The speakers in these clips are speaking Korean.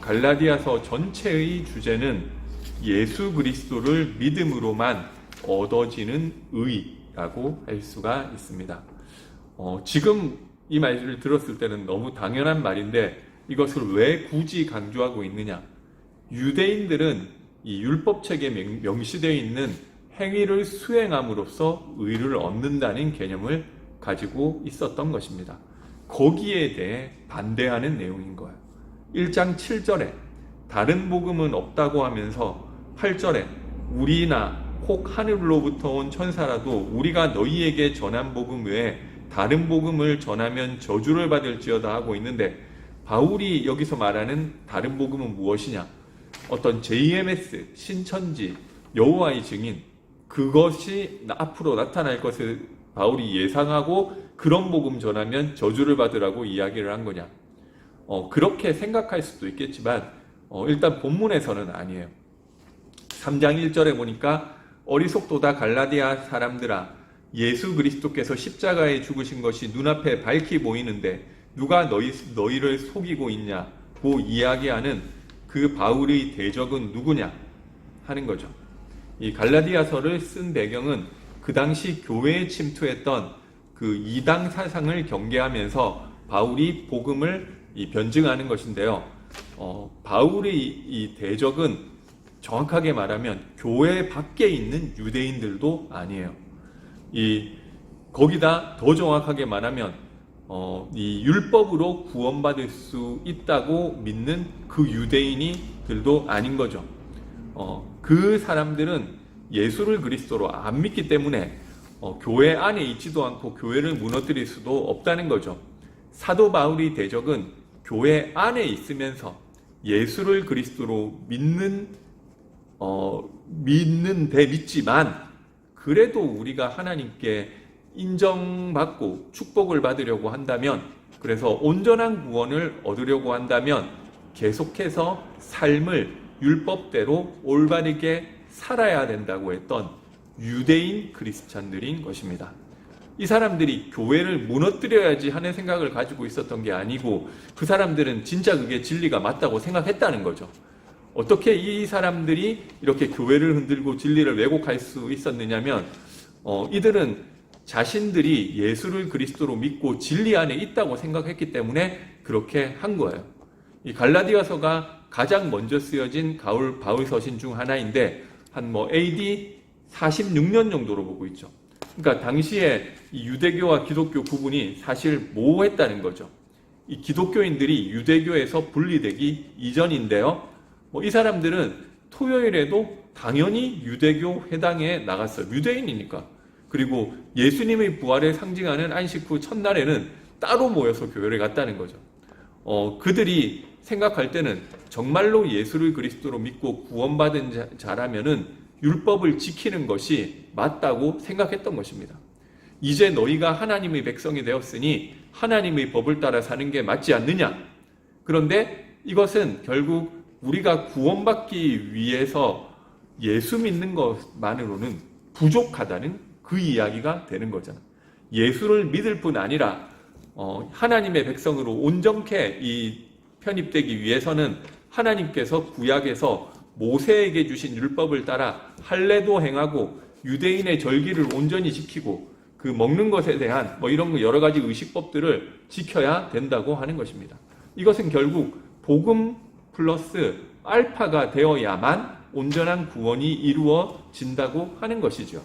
갈라디아서 전체의 주제는 예수 그리스도를 믿음으로만 얻어지는 의라고 할 수가 있습니다. 지금 이 말을 들었을 때는 너무 당연한 말인데 이것을 왜 굳이 강조하고 있느냐? 유대인들은 이 율법책에 명시되어 있는 행위를 수행함으로써 의를 얻는다는 개념을 가지고 있었던 것입니다. 거기에 대해 반대하는 내용인 거예요. 1장 7절에 다른 복음은 없다고 하면서 8절에 우리나 혹 하늘로부터 온 천사라도 우리가 너희에게 전한 복음 외에 다른 복음을 전하면 저주를 받을지어다 하고 있는데, 바울이 여기서 말하는 다른 복음은 무엇이냐? 어떤 JMS, 신천지, 여호와의 증인, 그것이 앞으로 나타날 것을 바울이 예상하고 그런 복음 전하면 저주를 받으라고 이야기를 한 거냐? 그렇게 생각할 수도 있겠지만 일단 본문에서는 아니에요. 3장 1절에 보니까 어리석도다 갈라디아 사람들아, 예수 그리스도께서 십자가에 죽으신 것이 눈앞에 밝히 보이는데 누가 너희를 속이고 있냐고 이야기하는 그 바울의 대적은 누구냐 하는 거죠. 이 갈라디아서를 쓴 배경은 그 당시 교회에 침투했던 그 이당 사상을 경계하면서 바울이 복음을 변증하는 것인데요. 바울의 이 대적은 정확하게 말하면 교회 밖에 있는 유대인들도 아니에요. 거기다 더 정확하게 말하면 이 율법으로 구원받을 수 있다고 믿는 그 유대인이들도 아닌 거죠. 그 사람들은 예수를 그리스도로 안 믿기 때문에 교회 안에 있지도 않고 교회를 무너뜨릴 수도 없다는 거죠. 사도 바울의 대적은 교회 안에 있으면서 예수를 그리스도로 믿지만 그래도 우리가 하나님께 인정받고 축복을 받으려고 한다면, 그래서 온전한 구원을 얻으려고 한다면 계속해서 삶을 율법대로 올바르게 살아야 된다고 했던 유대인 크리스찬들인 것입니다. 이 사람들이 교회를 무너뜨려야지 하는 생각을 가지고 있었던 게 아니고 그 사람들은 진짜 그게 진리가 맞다고 생각했다는 거죠. 어떻게 이 사람들이 이렇게 교회를 흔들고 진리를 왜곡할 수 있었느냐면 이들은 자신들이 예수를 그리스도로 믿고 진리 안에 있다고 생각했기 때문에 그렇게 한 거예요. 이 갈라디아서가 가장 먼저 쓰여진 바울 서신 중 하나인데 한 AD 46년 정도로 보고 있죠. 그러니까 당시에 이 유대교와 기독교 구분이 사실 모호했다는 거죠. 이 기독교인들이 유대교에서 분리되기 이전인데요. 이 사람들은 토요일에도 당연히 유대교 회당에 나갔어요. 유대인이니까. 그리고 예수님의 부활을 상징하는 안식 후 첫날에는 따로 모여서 교회를 갔다는 거죠. 그들이 생각할 때는 정말로 예수를 그리스도로 믿고 구원받은 자라면은 율법을 지키는 것이 맞다고 생각했던 것입니다. 이제 너희가 하나님의 백성이 되었으니 하나님의 법을 따라 사는 게 맞지 않느냐? 그런데 이것은 결국 우리가 구원받기 위해서 예수 믿는 것만으로는 부족하다는 그 이야기가 되는 거잖아요. 예수를 믿을 뿐 아니라 하나님의 백성으로 온전케 편입되기 위해서는 하나님께서 구약에서 모세에게 주신 율법을 따라 할례도 행하고 유대인의 절기를 온전히 지키고 그 먹는 것에 대한 이런 여러 가지 의식법들을 지켜야 된다고 하는 것입니다. 이것은 결국 복음 플러스 알파가 되어야만 온전한 구원이 이루어진다고 하는 것이죠.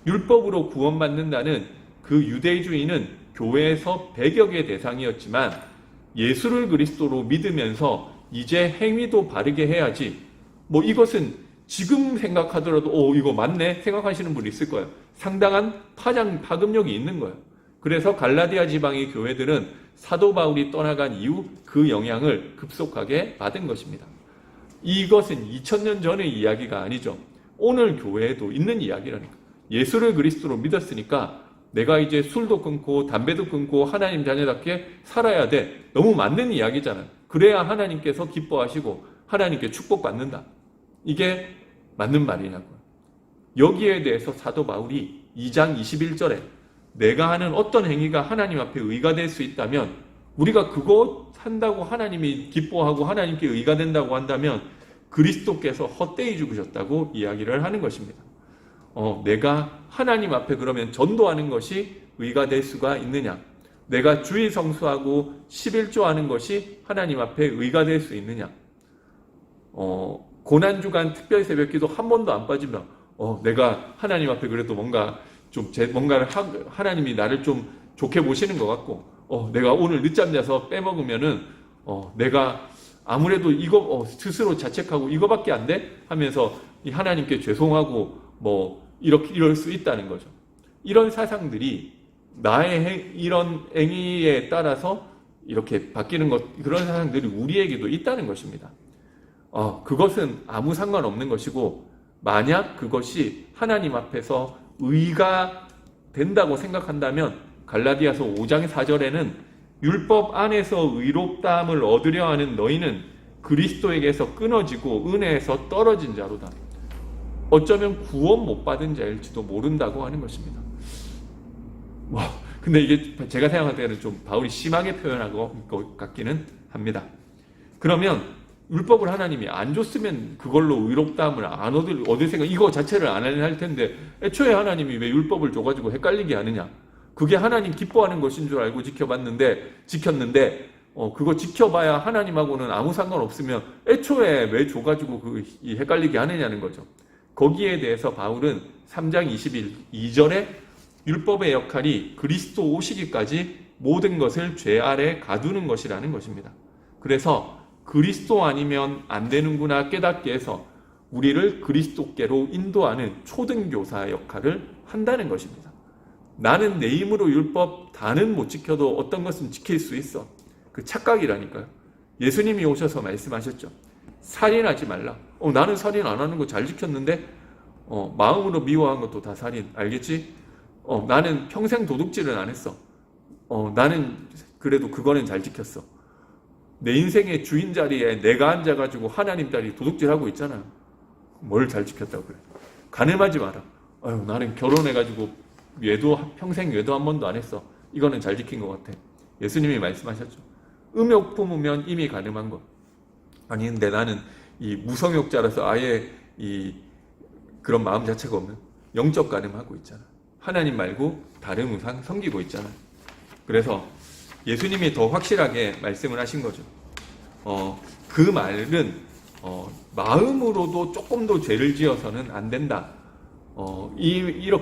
율법으로 구원받는다는 그 유대주의는 교회에서 배격의 대상이었지만 예수를 그리스도로 믿으면서 이제 행위도 바르게 해야지, 이것은 지금 생각하더라도 이거 맞네 생각하시는 분이 있을 거예요. 상당한 파급력이 있는 거예요. 그래서 갈라디아 지방의 교회들은 사도 바울이 떠나간 이후 그 영향을 급속하게 받은 것입니다. 이것은 2000년 전의 이야기가 아니죠. 오늘 교회에도 있는 이야기라니까. 예수를 그리스도로 믿었으니까 내가 이제 술도 끊고 담배도 끊고 하나님 자녀답게 살아야 돼. 너무 맞는 이야기잖아요. 그래야 하나님께서 기뻐하시고 하나님께 축복받는다. 이게 맞는 말이냐고요. 여기에 대해서 사도 바울이 2장 21절에 내가 하는 어떤 행위가 하나님 앞에 의가 될 수 있다면 우리가 그거 한다고 하나님이 기뻐하고 하나님께 의가 된다고 한다면 그리스도께서 헛되이 죽으셨다고 이야기를 하는 것입니다. 내가 하나님 앞에 그러면 전도하는 것이 의가 될 수가 있느냐? 내가 주일 성수하고 11조 하는 것이 하나님 앞에 의가 될 수 있느냐? 고난주간 특별 새벽기도 한 번도 안 빠지면 내가 하나님 앞에 그래도 뭔가 좀 뭔가를 하나님이 나를 좀 좋게 보시는 것 같고 내가 오늘 늦잠 자서 빼먹으면은 내가 아무래도 이거 스스로 자책하고 이거밖에 안 돼? 하면서 이 하나님께 죄송하고 이럴 수 있다는 거죠. 이런 사상들이 나의 이런 행위에 따라서 이렇게 바뀌는 그런 사상들이 우리에게도 있다는 것입니다. 그것은 아무 상관없는 것이고, 만약 그것이 하나님 앞에서 의가 된다고 생각한다면 갈라디아서 5장 4절에는 율법 안에서 의롭다함을 얻으려 하는 너희는 그리스도에게서 끊어지고 은혜에서 떨어진 자로다. 어쩌면 구원 못 받은 자일지도 모른다고 하는 것입니다. 근데 이게 제가 생각할 때는 좀 바울이 심하게 표현한 것 같기는 합니다. 그러면 율법을 하나님이 안 줬으면 그걸로 의롭다함을 안 얻을 생각, 이거 자체를 안 할 텐데 애초에 하나님이 왜 율법을 줘가지고 헷갈리게 하느냐? 그게 하나님 기뻐하는 것인 줄 알고 지켰는데 그거 지켜봐야 하나님하고는 아무 상관없으면 애초에 왜 줘가지고 헷갈리게 하느냐는 거죠. 거기에 대해서 바울은 3장 22절에 율법의 역할이 그리스도 오시기까지 모든 것을 죄 아래 가두는 것이라는 것입니다. 그래서 그리스도 아니면 안 되는구나 깨닫게 해서 우리를 그리스도께로 인도하는 초등교사 역할을 한다는 것입니다. 나는 내 힘으로 율법 다는 못 지켜도 어떤 것은 지킬 수 있어. 그 착각이라니까요. 예수님이 오셔서 말씀하셨죠. 살인하지 말라. 나는 살인 안 하는 거 잘 지켰는데 마음으로 미워한 것도 다 살인. 알겠지? 나는 평생 도둑질은 안 했어. 나는 그래도 그거는 잘 지켰어. 내 인생의 주인 자리에 내가 앉아가지고 하나님 자리 도둑질하고 있잖아. 뭘 잘 지켰다고 그래. 간음하지 마라. 나는 결혼해가지고 평생 외도 한 번도 안 했어. 이거는 잘 지킨 것 같아. 예수님이 말씀하셨죠. 음욕 품으면 이미 간음한 것. 아니 근데 나는 이 무성욕자라서 아예 그런 마음 자체가 없는 영적 간음하고 있잖아. 하나님 말고 다른 우상 섬기고 있잖아. 그래서 예수님이 더 확실하게 말씀을 하신 거죠. 그 말은 마음으로도 조금도 죄를 지어서는 안 된다.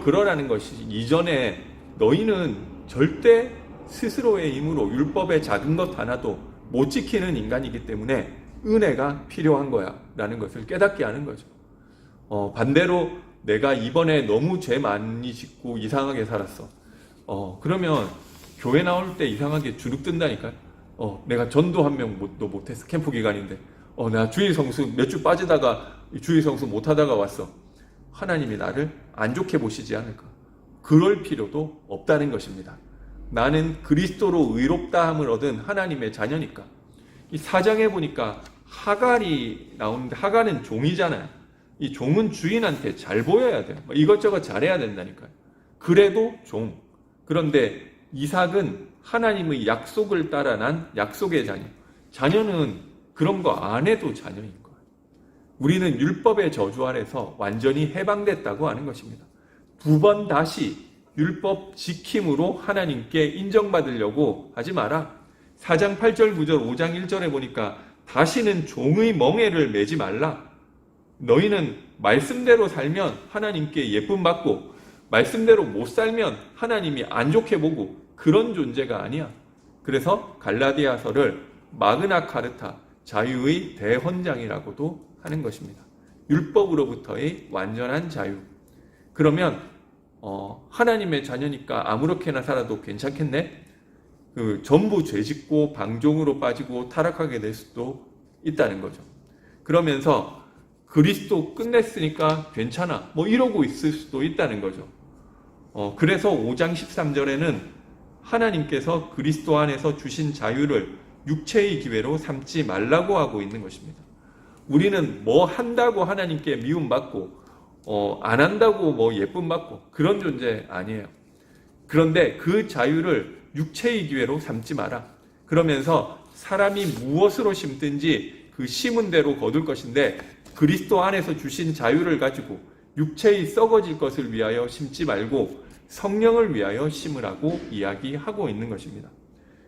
그러라는 것이 이전에 너희는 절대 스스로의 힘으로 율법의 작은 것 하나도 못 지키는 인간이기 때문에 은혜가 필요한 거야 라는 것을 깨닫게 하는 거죠. 반대로 내가 이번에 너무 죄 많이 짓고 이상하게 살았어. 그러면 교회 나올 때 이상하게 주눅 든다니까요. 내가 전도 한 명도 못했어. 캠프 기간인데. 내가 주일 성수 몇 주 빠지다가 주일 성수 못하다가 왔어. 하나님이 나를 안 좋게 보시지 않을까. 그럴 필요도 없다는 것입니다. 나는 그리스도로 의롭다함을 얻은 하나님의 자녀니까. 이 4장에 보니까 하갈이 나오는데 하갈은 종이잖아요. 이 종은 주인한테 잘 보여야 돼요. 이것저것 잘해야 된다니까요. 그래도 종. 그런데 이삭은 하나님의 약속을 따라 난 약속의 자녀. 자녀는 그런 거 안 해도 자녀인 거예요. 우리는 율법의 저주 아래서 완전히 해방됐다고 하는 것입니다. 2번 다시 율법 지킴으로 하나님께 인정받으려고 하지 마라. 4장 8절 9절 5장 1절에 보니까 다시는 종의 멍에를 매지 말라. 너희는 말씀대로 살면 하나님께 예쁨 받고 말씀대로 못 살면 하나님이 안 좋게 보고 그런 존재가 아니야. 그래서 갈라디아서를 마그나 카르타, 자유의 대헌장이라고도 하는 것입니다. 율법으로부터의 완전한 자유. 그러면 하나님의 자녀니까 아무렇게나 살아도 괜찮겠네? 전부 죄짓고 방종으로 빠지고 타락하게 될 수도 있다는 거죠. 그러면서 그리스도 끝냈으니까 괜찮아. 이러고 있을 수도 있다는 거죠. 그래서 5장 13절에는 하나님께서 그리스도 안에서 주신 자유를 육체의 기회로 삼지 말라고 하고 있는 것입니다. 우리는 뭐 한다고 하나님께 미움받고 안 한다고 예쁨 받고 그런 존재 아니에요. 그런데 그 자유를 육체의 기회로 삼지 마라. 그러면서 사람이 무엇으로 심든지 그 심은 대로 거둘 것인데 그리스도 안에서 주신 자유를 가지고 육체의 썩어질 것을 위하여 심지 말고 성령을 위하여 심으라고 이야기하고 있는 것입니다.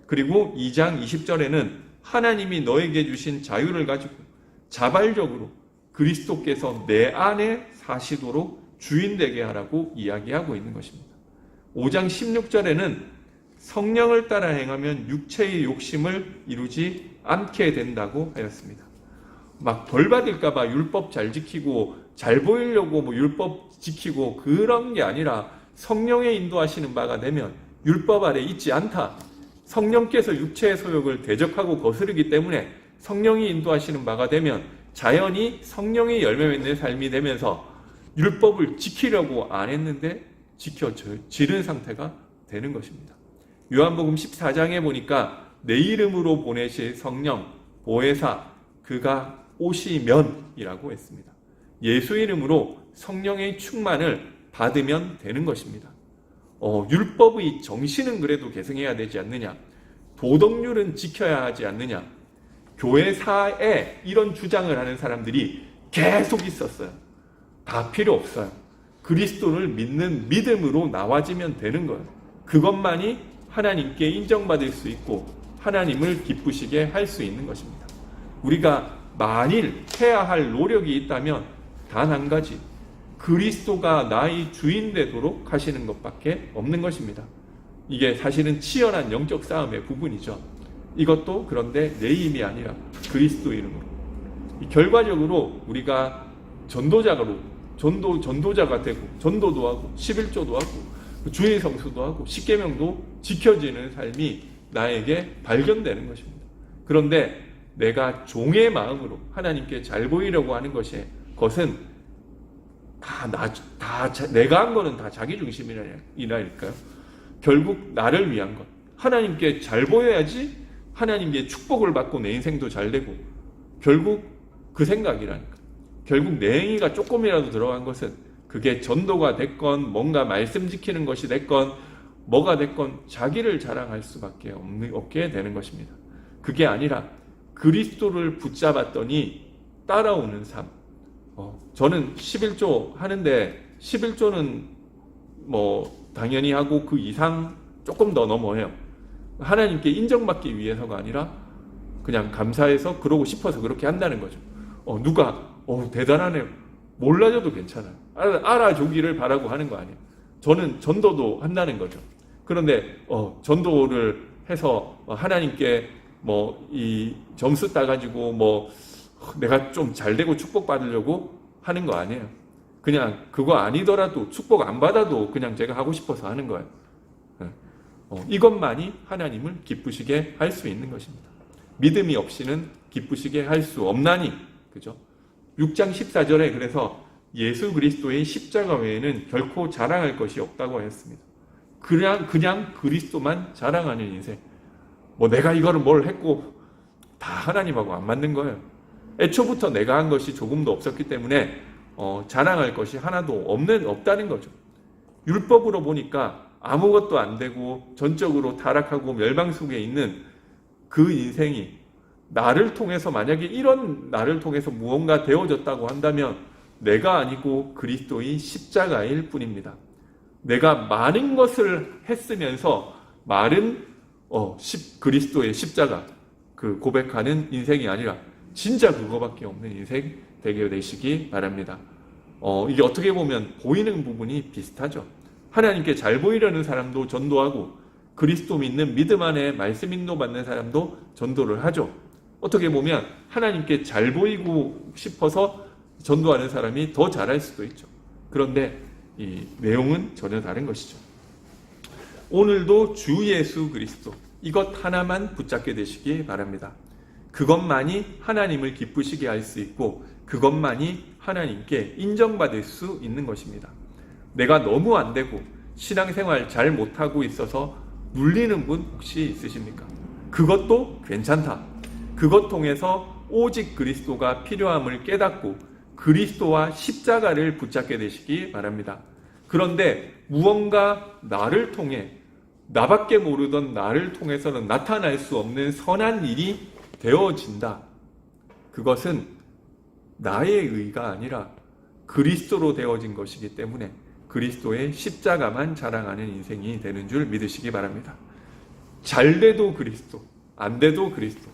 그리고 2장 20절에는 하나님이 너에게 주신 자유를 가지고 자발적으로 그리스도께서 내 안에 사시도록 주인 되게 하라고 이야기하고 있는 것입니다. 5장 16절에는 성령을 따라 행하면 육체의 욕심을 이루지 않게 된다고 하였습니다. 막 벌 받을까봐 율법 잘 지키고 잘 보이려고 율법 지키고 그런 게 아니라 성령의 인도하시는 바가 되면 율법 아래 있지 않다. 성령께서 육체의 소욕을 대적하고 거스르기 때문에 성령이 인도하시는 바가 되면 자연히 성령의 열매 맺는 삶이 되면서 율법을 지키려고 안 했는데 지켜지는 상태가 되는 것입니다. 요한복음 14장에 보니까 내 이름으로 보내실 성령 보혜사 그가 오시면이라고 했습니다. 예수 이름으로 성령의 충만을 받으면 되는 것입니다. 율법의 정신은 그래도 계승해야 되지 않느냐? 도덕률은 지켜야 하지 않느냐? 교회사에 이런 주장을 하는 사람들이 계속 있었어요. 다 필요 없어요. 그리스도를 믿는 믿음으로 나와지면 되는 거예요. 그것만이 하나님께 인정받을 수 있고 하나님을 기쁘시게 할 수 있는 것입니다. 우리가 만일 해야 할 노력이 있다면 단 한 가지, 그리스도가 나의 주인 되도록 하시는 것밖에 없는 것입니다. 이게 사실은 치열한 영적 싸움의 부분이죠. 이것도 그런데 내 힘이 아니라 그리스도 이름으로. 결과적으로 우리가 전도자가 되고 전도도 하고 11조도 하고 주의 성수도 하고 십계명도 지켜지는 삶이 나에게 발견되는 것입니다. 그런데 내가 종의 마음으로 하나님께 잘 보이려고 하는 것은 내가 한 거는 다 자기 중심이라니까요. 결국 나를 위한 것. 하나님께 잘 보여야지 하나님께 축복을 받고 내 인생도 잘 되고 결국 그 생각이라니까. 결국 내 행위가 조금이라도 들어간 것은 그게 전도가 됐건 뭔가 말씀 지키는 것이 됐건 뭐가 됐건 자기를 자랑할 수밖에 없게 되는 것입니다. 그게 아니라 그리스도를 붙잡았더니 따라오는 삶. 저는 11조 하는데 11조는 당연히 하고 그 이상 조금 더 넘어요. 하나님께 인정받기 위해서가 아니라 그냥 감사해서 그러고 싶어서 그렇게 한다는 거죠. 누가 대단하네요. 몰라줘도 괜찮아요. 알아주기를 바라고 하는 거 아니에요. 저는 전도도 한다는 거죠. 그런데 전도를 해서 하나님께 이 점수 따가지고 내가 좀 잘되고 축복받으려고 하는 거 아니에요. 그냥 그거 아니더라도 축복 안 받아도 그냥 제가 하고 싶어서 하는 거예요. 이것만이 하나님을 기쁘시게 할 수 있는 것입니다. 믿음이 없이는 기쁘시게 할 수 없나니, 그죠? 6장 14절에 그래서 예수 그리스도의 십자가 외에는 결코 자랑할 것이 없다고 했습니다. 그냥 그리스도만 자랑하는 인생. 내가 이거를 뭘 했고 다 하나님하고 안 맞는 거예요. 애초부터 내가 한 것이 조금도 없었기 때문에 자랑할 것이 하나도 없다는 거죠. 율법으로 보니까 아무것도 안 되고 전적으로 타락하고 멸망 속에 있는 그 인생이 나를 통해서 만약에 이런 나를 통해서 무언가 되어졌다고 한다면 내가 아니고 그리스도의 십자가일 뿐입니다. 내가 많은 것을 했으면서 말은 그리스도의 십자가 그 고백하는 인생이 아니라 진짜 그거밖에 없는 인생 되게 되시기 바랍니다. 이게 어떻게 보면 보이는 부분이 비슷하죠. 하나님께 잘 보이려는 사람도 전도하고 그리스도 믿는 믿음 안에 말씀 인도받는 사람도 전도를 하죠. 어떻게 보면 하나님께 잘 보이고 싶어서 전도하는 사람이 더 잘할 수도 있죠. 그런데 이 내용은 전혀 다른 것이죠. 오늘도 주 예수 그리스도 이것 하나만 붙잡게 되시기 바랍니다. 그것만이 하나님을 기쁘시게 할 수 있고 그것만이 하나님께 인정받을 수 있는 것입니다. 내가 너무 안 되고 신앙생활 잘 못하고 있어서 눌리는 분 혹시 있으십니까? 그것도 괜찮다. 그것 통해서 오직 그리스도가 필요함을 깨닫고 그리스도와 십자가를 붙잡게 되시기 바랍니다. 그런데 무언가 나를 통해 나밖에 모르던 나를 통해서는 나타날 수 없는 선한 일이 되어진다. 그것은 나의 의가 아니라 그리스도로 되어진 것이기 때문에 그리스도의 십자가만 자랑하는 인생이 되는 줄 믿으시기 바랍니다. 잘 돼도 그리스도, 안 돼도 그리스도.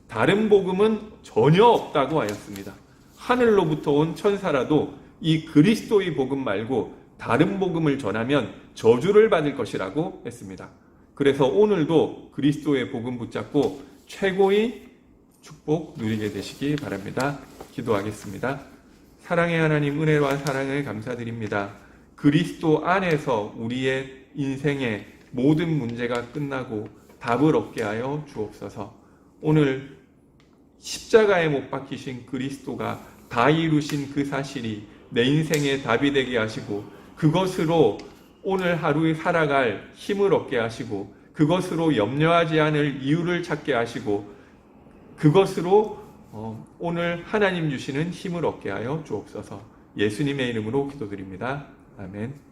다른 복음은 전혀 없다고 하였습니다. 하늘로부터 온 천사라도 이 그리스도의 복음 말고 다른 복음을 전하면 저주를 받을 것이라고 했습니다. 그래서 오늘도 그리스도의 복음 붙잡고 최고의 축복 누리게 되시기 바랍니다. 기도하겠습니다. 사랑의 하나님, 은혜와 사랑을 감사드립니다. 그리스도 안에서 우리의 인생의 모든 문제가 끝나고 답을 얻게 하여 주옵소서. 오늘 십자가에 못 박히신 그리스도가 다 이루신 그 사실이 내 인생의 답이 되게 하시고 그것으로 오늘 하루 살아갈 힘을 얻게 하시고 그것으로 염려하지 않을 이유를 찾게 하시고 그것으로 오늘 하나님 주시는 힘을 얻게 하여 주옵소서. 예수님의 이름으로 기도드립니다. 아멘.